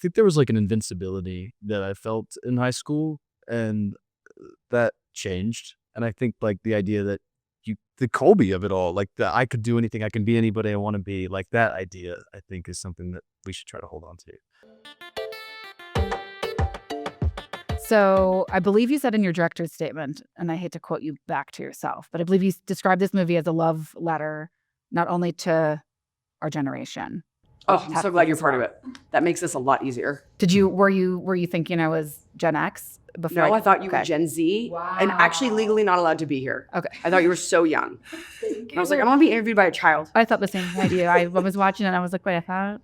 think there was like an invincibility that I felt in high school, and that changed. And I think like the idea that the Colby of it all, like that I could do anything, I can be anybody I want to be, like that idea, I think is something that we should try to hold on to. So I believe you said in your director's statement, and I hate to quote you back to yourself, but I believe you described this movie as a love letter, not only to our generation. Oh, I'm so glad you're part of it. That makes this a lot easier. Were you thinking I was Gen X before? No, I thought you were Gen Z. Wow. And actually legally not alled to be here. Okay. I thought you were so young. And I was like, I want to be interviewed by a child. I thought the same idea. I was watching it and I was like, wait, I thought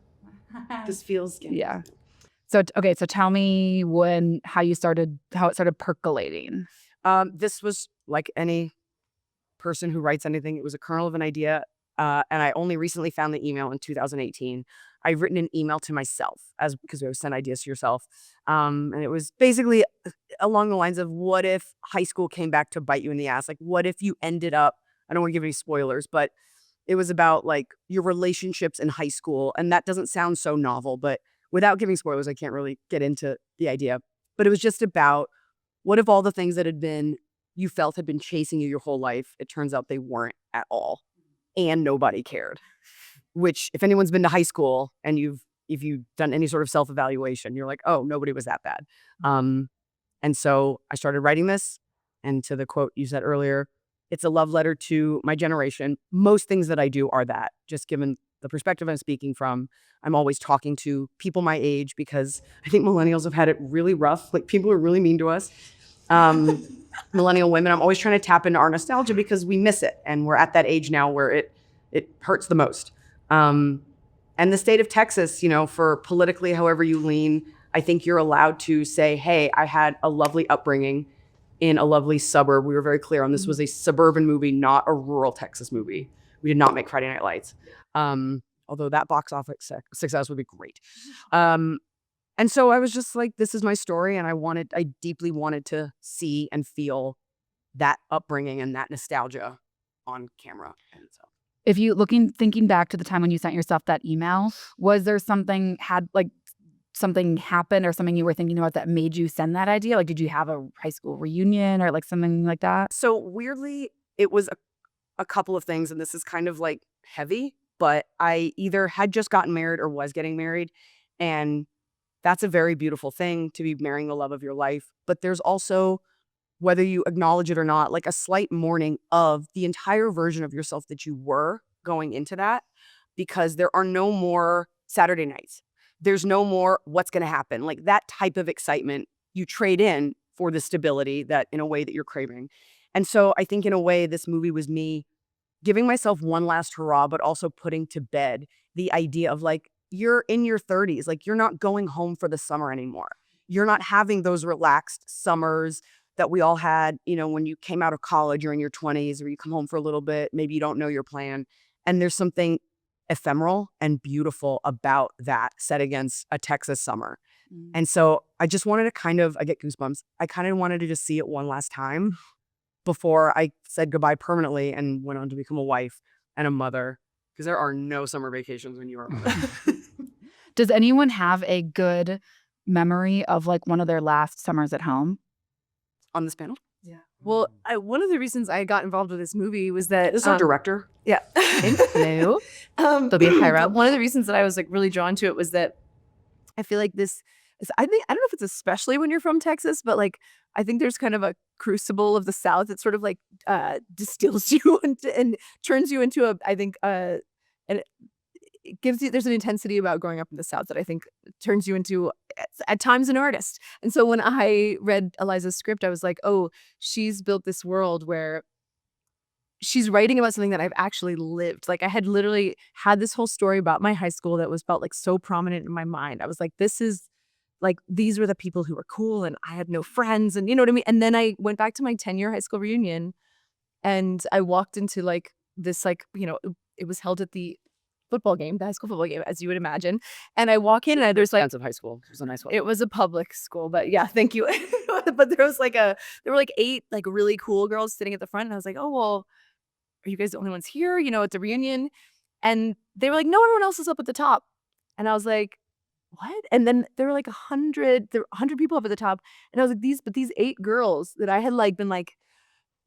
this feels Gen Z. Yeah. So tell me how it started percolating. This was like any person who writes anything. It was a kernel of an idea. And I only recently found the email in 2018. I've written an email to myself because we always send ideas to yourself. And it was basically along the lines of, what if high school came back to bite you in the ass? Like, what if you ended up, I don't want to give any spoilers, but it was about like your relationships in high school. And that doesn't sound so novel, but without giving spoilers, I can't really get into the idea. But it was just about, what if all the things that you felt had been chasing you your whole life, it turns out they weren't at all. And nobody cared. Which, if anyone's been to high school and if you've done any sort of self-evaluation, you're like, oh, nobody was that bad. And so I started writing this, and to the quote you said earlier, it's a love letter to my generation. Most things that I do are that, just given the perspective I'm speaking from. I'm always talking to people my age, because I think millennials have had it really rough. Like, people are really mean to us. Millennial women, I'm always trying to tap into our nostalgia because we miss it. And we're at that age now where it hurts the most. And the state of Texas, for politically however you lean, I think you're allowed to say, hey, I had a lovely upbringing in a lovely suburb. We were very clear on this was a suburban movie, not a rural Texas movie. We did not make Friday Night Lights. Although that box office success would be great. And so I was just like, this is my story. And I deeply wanted to see and feel that upbringing and that nostalgia on camera. And so, if you thinking back to the time when you sent yourself that email, was there something happened or something you were thinking about that made you send that idea? Like, did you have a high school reunion or like something like that? So weirdly, it was a couple of things, and this is kind of like heavy, but I either had just gotten married or was getting married. And that's a very beautiful thing, to be marrying the love of your life. But there's also, whether you acknowledge it or not, like a slight mourning of the entire version of yourself that you were going into that, because there are no more Saturday nights. There's no more what's going to happen. Like, that type of excitement you trade in for the stability that, in a way, that you're craving. And so I think in a way, this movie was me giving myself one last hurrah, but also putting to bed the idea of like, you're in your 30s, like you're not going home for the summer anymore. You're not having those relaxed summers that we all had, when you came out of college, you're in your 20s, or you come home for a little bit, maybe you don't know your plan. And there's something ephemeral and beautiful about that set against a Texas summer. And so I just wanted to I get goosebumps. I kind of wanted to just see it one last time before I said goodbye permanently and went on to become a wife and a mother, because there are no summer vacations when you are a mother. Does anyone have a good memory of like one of their last summers at home? On this panel? Yeah. Well, one of the reasons I got involved with this movie was that this is our director. Yeah. Hello. There'll be a hurrah. One of the reasons that I was like really drawn to it was that I feel like I don't know if it's especially when you're from Texas, but like I think there's kind of a crucible of the South that sort of like distills you and turns you into and it gives you, there's an intensity about growing up in the South that I think turns you into, at times, an artist. And so when I read Iliza's script, I was like, oh, she's built this world where she's writing about something that I've actually lived. Like, I had literally had this whole story about my high school that was felt like so prominent in my mind. I was like, this is like, these were the people who were cool and I had no friends, and you know what I mean? And then I went back to my 10-year high school reunion and I walked into like this, like, it was held at the football game, the high school football game, as you would imagine. And I walk in and there's like, expensive high school. It was a nice one. It was a public school, but yeah, thank you. But there were like 8 like really cool girls sitting at the front, and I was like, oh, well, are you guys the only ones here, at the reunion? And they were like, no, everyone else is up at the top. And I was like, what? And then there were like 100 people up at the top, and I was like, these 8 girls that I had like been like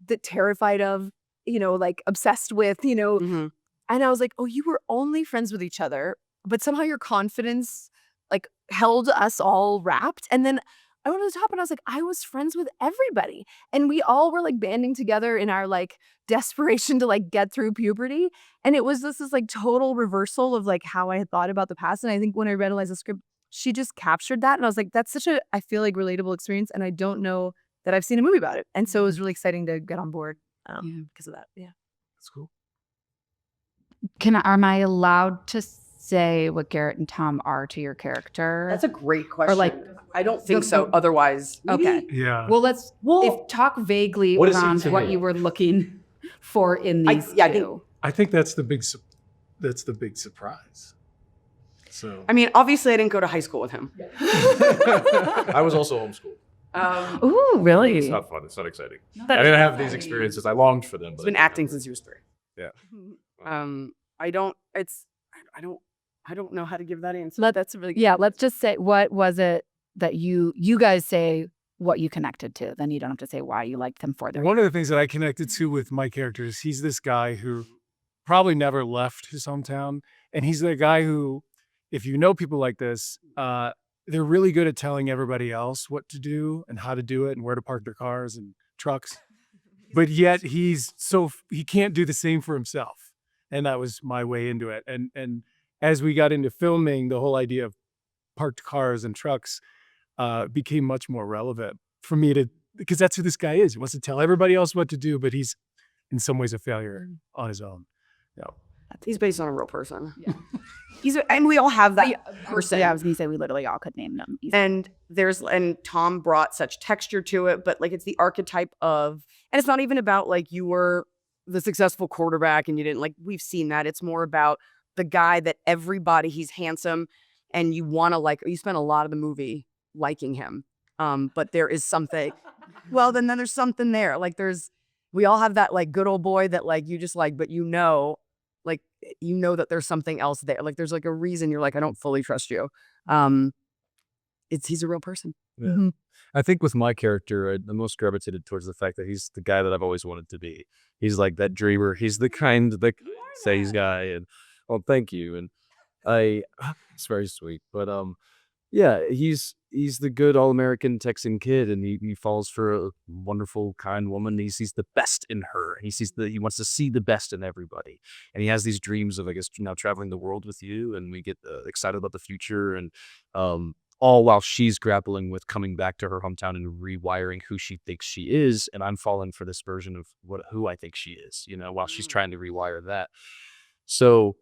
that terrified of, like obsessed with, Mhm. and I was like, oh, you were only friends with each other, but somehow your confidence like held us all wrapped. And then I went to the top and I was like, I was friends with everybody. And we all were like banding together in our like desperation to like get through puberty. And it was this like total reversal of like how I had thought about the past. And I think when I read Eliza's script, she just captured that. And I was like, that's such a, I feel like, relatable experience. And I don't know that I've seen a movie about it. And so it was really exciting to get on board because of that. Yeah. That's cool. Am I allowed to say what Garrett and Tom are to your character? That's a great question. like, I don't think so. Otherwise, Okay. Yeah. Well, if talk vaguely What is he around to what me? you were looking for in these I think- two. I think that's the big surprise. So I mean, obviously, I didn't go to high school with him. I was also homeschooled. Ooh, really? It's not fun. It's not exciting. I didn't have these experiences. I longed for them. He's but been I didn't acting have them. since he was 3. Yeah. I don't. I don't know how to give that answer. That's a really good. Yeah, let's just say, what was it that you guys say what you connected to? Then you don't have to say why you liked them for their. one of the things that I connected to with my character is he's this guy who probably never left his hometown. And he's the guy who, if you know people like this, they're really good at telling everybody else what to do and how to do it and where to park their cars and trucks. But yet he can't do the same for himself. And that was my way into it. And as we got into filming, the whole idea of parked cars and trucks became much more relevant for me because that's who this guy is. He wants to tell everybody else what to do, but he's in some ways a failure on his own. Yeah. He's based on a real person. Yeah. And we all have that person. Yeah, I was gonna say we literally all could name them. easily. And Tom brought such texture to it, but like it's the archetype of, and it's not even about like you were the successful quarterback and you didn't, like, we've seen that. It's more about the guy that he's handsome and you want to like, you spend a lot of the movie liking him. But there is something, well, then there's something there. Like we all have that like good old boy that like you just like, but like, that there's something else there. Like there's like a reason you're like, I don't fully trust you. He's a real person. Yeah. Mhm. I think with my character, I most gravitated towards the fact that he's the guy that I've always wanted to be. He's like that dreamer. He's the kind that says guy, and oh, thank you. And it's very sweet. But yeah, he's the good all-American Texan kid, and he falls for a wonderful, kind woman. He sees the best in her. He wants to see the best in everybody, and he has these dreams of, I guess, now traveling the world with you. And we get excited about the future, and all while she's grappling with coming back to her hometown and rewiring who she thinks she is. And I'm falling for this version of who I think she is, while she's trying to rewire that. So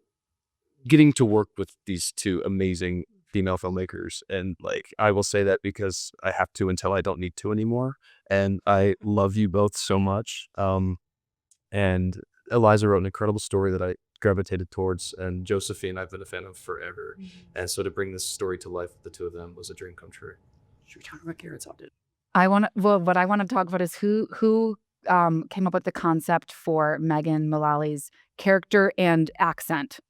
getting to work with these two amazing female filmmakers, and like, I will say that because I have to until I don't need to anymore. And I love you both so much. And Iliza wrote an incredible story that I gravitated towards, and Josephine I've been a fan of forever. And so to bring this story to life with the two of them was a dream come true. Should we talk about Garrett's audition? What I want to talk about is who came up with the concept for Megan Mullally's character and accent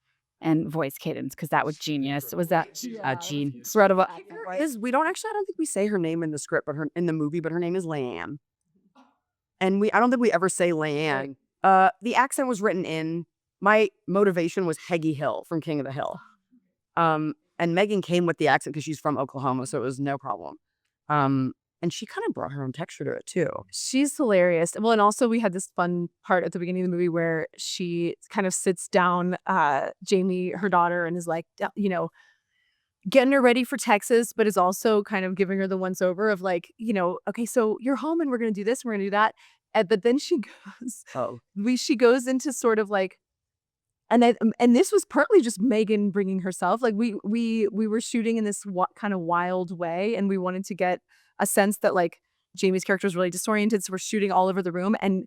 and voice cadence, because that was genius. Was that Jean? Incredible. I don't think we say her name in the script, but in the movie, but her name is Leanne. And I don't think we ever say Leanne. The accent was written in. My motivation was Heggie Hill from King of the Hill. And Megan came with the accent because she's from Oklahoma, so it was no problem. And she kind of brought her own texture to it too. She's hilarious. Well, and also we had this fun part at the beginning of the movie where she kind of sits down Jamie, her daughter, and is like, getting her ready for Texas, but is also kind of giving her the once over of like, okay, so you're home and we're going to do this, and we're going to do that. But then she goes into sort of like, and this was partly just Megan bringing herself. Like we were shooting in this kind of wild way, and we wanted to get a sense that like Jamie's character was really disoriented, so we're shooting all over the room, and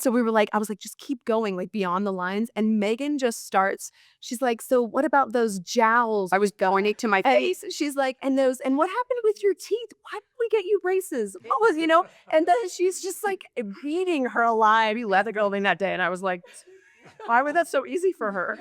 so we were like, I was like, just keep going, like beyond the lines. And Megan just starts. She's like, so what about those jowls? I was going to my face. She's like, and what happened with your teeth? Why didn't we get you braces? What was, And then she's just like beating her alive. We let the girl in that day, and I was like, why was that so easy for her?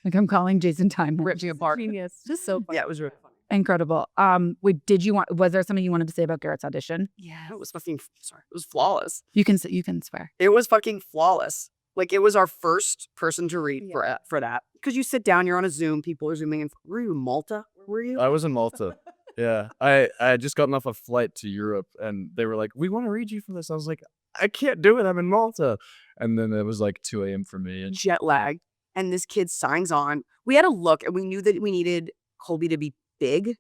Like I'm calling Jason Time. ripped me apart. Genius. Just so funny. Yeah, it was really funny. Incredible. Was there something you wanted to say about Garrett's audition? Yeah, it was fucking, sorry, it was flawless. You can swear. It was fucking flawless. Like, it was our first person to read for that. Because you sit down, you're on a Zoom, people are zooming in. Were you in Malta? Where were you? I was in Malta. Yeah. I had just gotten off a flight to Europe and they were like, we want to read you for this. I was like, I can't do it. I'm in Malta. And then it was like 2 a.m. for me. And Jet lagged. And this kid signs on. We had a look and we knew that we needed Colby to be big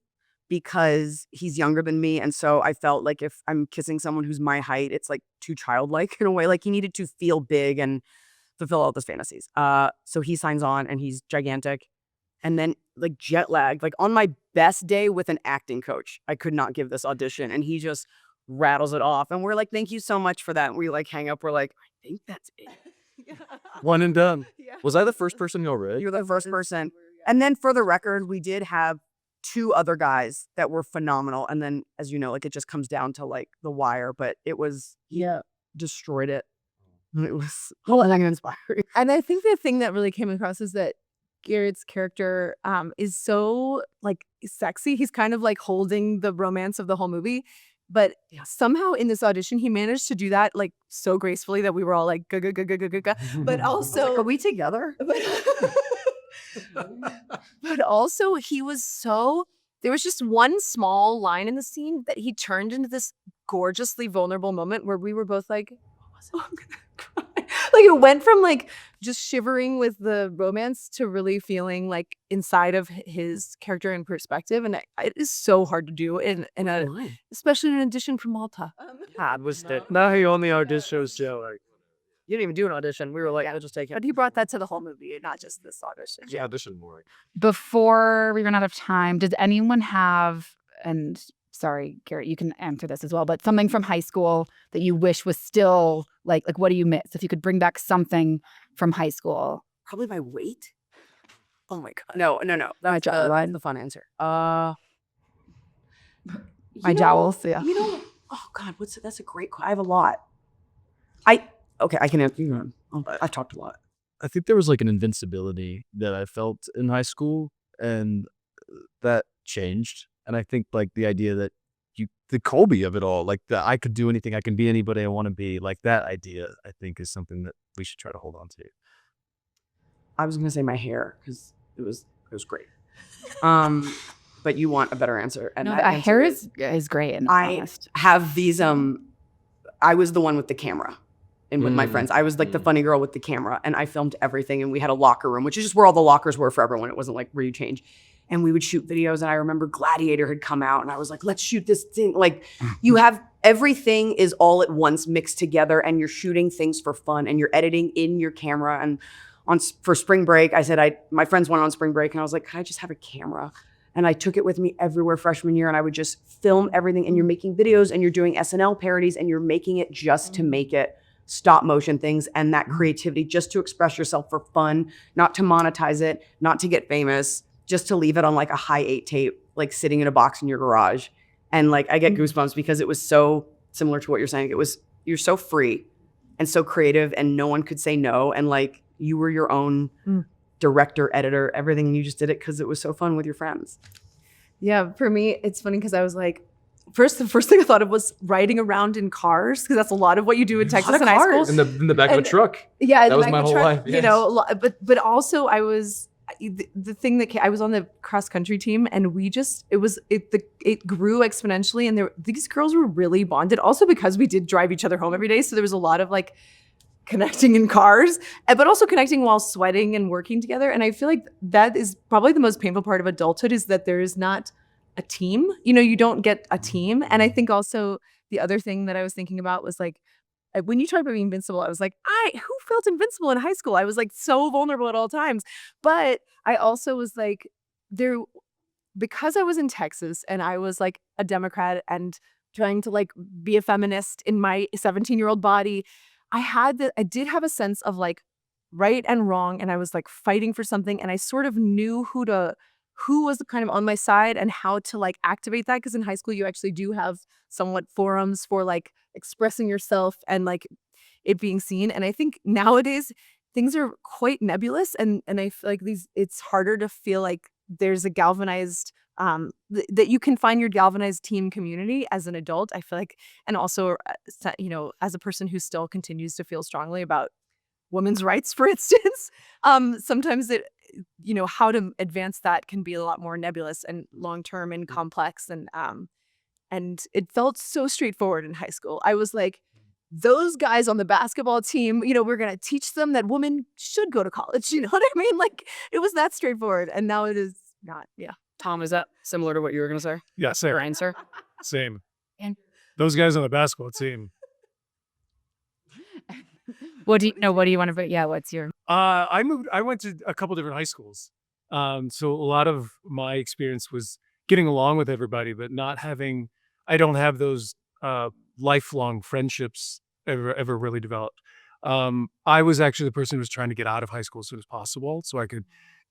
because he's younger than me. And so I felt like if I'm kissing someone who's my height, it's like too childlike in a way. Like he needed to feel big and fulfill all those fantasies. So he signs on and he's gigantic. And then like jet lagged, like on my best day with an acting coach, I could not give this audition. And he just rattles it off. And we're like, thank you so much for that. And we like hang up. We're like, I think that's it. one and done. Was I the first person y'all read? You're the first person. And then for the record, we did have 2 other guys that were phenomenal. And then, as you know, like it just comes down to like the wire, but it was, destroyed it. It was inspiring. And I think the thing that really came across is that Garrett's character is so like sexy. He's kind of like holding the romance of the whole movie. But somehow in this audition, he managed to do that like so gracefully that we were all like, ga ga ga ga ga ga ga. But also, Are we together? but also he was so, there was just one small line in the scene that he turned into this gorgeously vulnerable moment where we were both like, oh, I'm gonna cry. Like it went from like just shivering with the romance to really feeling like inside of his character and perspective. And it is so hard to do especially in an audition from Malta. God, was that? Now he only auditions Joe. Like, You didn't even do an audition. We were like, we'll just take it. But he brought that to the whole movie, not just this audition. Yeah, audition more. Before we run out of time, does anyone have, and sorry, Garrett, you can answer this as well, but something from high school that you wish was still like what do you miss? If you could bring back something from high school. Probably my weight. Oh my God. No. My jawline. That's the fun answer. My jowls, yeah. You know, oh God, that's a great question. I have a lot. I can answer. You know, I've talked a lot. I think there was like an invincibility that I felt in high school and that changed. And I think like the idea that the Colby of it all, like that I could do anything, I can be anybody I want to be, like that idea, I think is something that we should try to hold on to. I was gonna say my hair because it was great. But you want a better answer. And No, that answer hair is great and I honest. have these. I was the one with the camera. And with my friends, I was like the funny girl with the camera, and I filmed everything. And we had a locker room, which is just where all the lockers were for everyone. It wasn't like where you change. And we would shoot videos. And I remember Gladiator had come out, and I was like, let's shoot this thing. Like, you have everything is all at once mixed together, and you're shooting things for fun, and you're editing in your camera. And for spring break, I said my friends went on spring break, and I was like, can I just have a camera? And I took it with me everywhere freshman year, and I would just film everything. And you're making videos, and you're doing SNL parodies, and you're making it just to make it. Stop motion things and that creativity just to express yourself for fun, not to monetize it, not to get famous, just to leave it on like a high 8 tape, like sitting in a box in your garage. And like I get goosebumps because it was so similar to what you're saying. You're so free and so creative and no one could say no. And like you were your own director, editor, everything. And you just did it because it was so fun with your friends. Yeah, for me, it's funny because I was like, the first thing I thought of was riding around in cars because that's a lot of what you do in Texas and high school. In the back of a truck. Yeah, That was my whole life. You know, but also I was the thing that I was on the cross country team, and it grew exponentially, and these girls were really bonded. Also because we did drive each other home every day, so there was a lot of like connecting in cars, but also connecting while sweating and working together. And I feel like that is probably the most painful part of adulthood is that there is not a team. You know, you don't get a team. And I think also the other thing that I was thinking about was like, when you talk about being invincible, I was like, who felt invincible in high school? I was like so vulnerable at all times. But I also was like, because I was in Texas and I was like a Democrat and trying to like be a feminist in my 17-year-old body, I did have a sense of like right and wrong. And I was like fighting for something. And I sort of knew who was kind of on my side and how to like activate that. Because in high school, you actually do have somewhat forums for like expressing yourself and like it being seen. And I think nowadays things are quite nebulous, and I feel like it's harder to feel like there's a galvanized that you can find your galvanized team community as an adult. I feel like, and also as a person who still continues to feel strongly about women's rights, for instance, sometimes how to advance that can be a lot more nebulous and long term and complex, and it felt so straightforward in high school. I was like, those guys on the basketball team, we're going to teach them that women should go to college. You know what I mean? Like, it was that straightforward. And now it is not. Yeah. Tom, is that similar to what you were going to say? Yeah, same. Your answer? Same. And- Those guys on the basketball team. What do you want to? Yeah, what's your? I went to a couple different high schools. So a lot of my experience was getting along with everybody, but I don't have those lifelong friendships ever really developed. I was actually the person who was trying to get out of high school as soon as possible so I could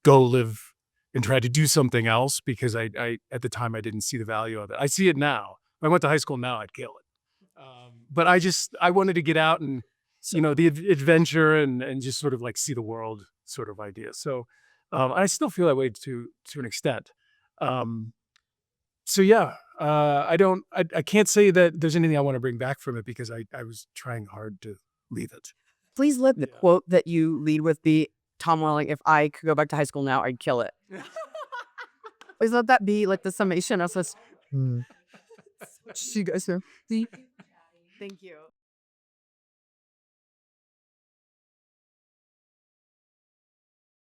go live and try to do something else, because I at the time I didn't see the value of it. I see it now. If I went to high school now, I'd kill it. But I wanted to get out and, the adventure and just sort of like see the world sort of idea. So I still feel that way to an extent. So yeah, I can't say that there's anything I want to bring back from it, because I was trying hard to leave it. Please let the quote that you lead with be, Tom Welling, if I could go back to high school now, I'd kill it. Please let that be like the summation of us. See you guys soon. Thank you.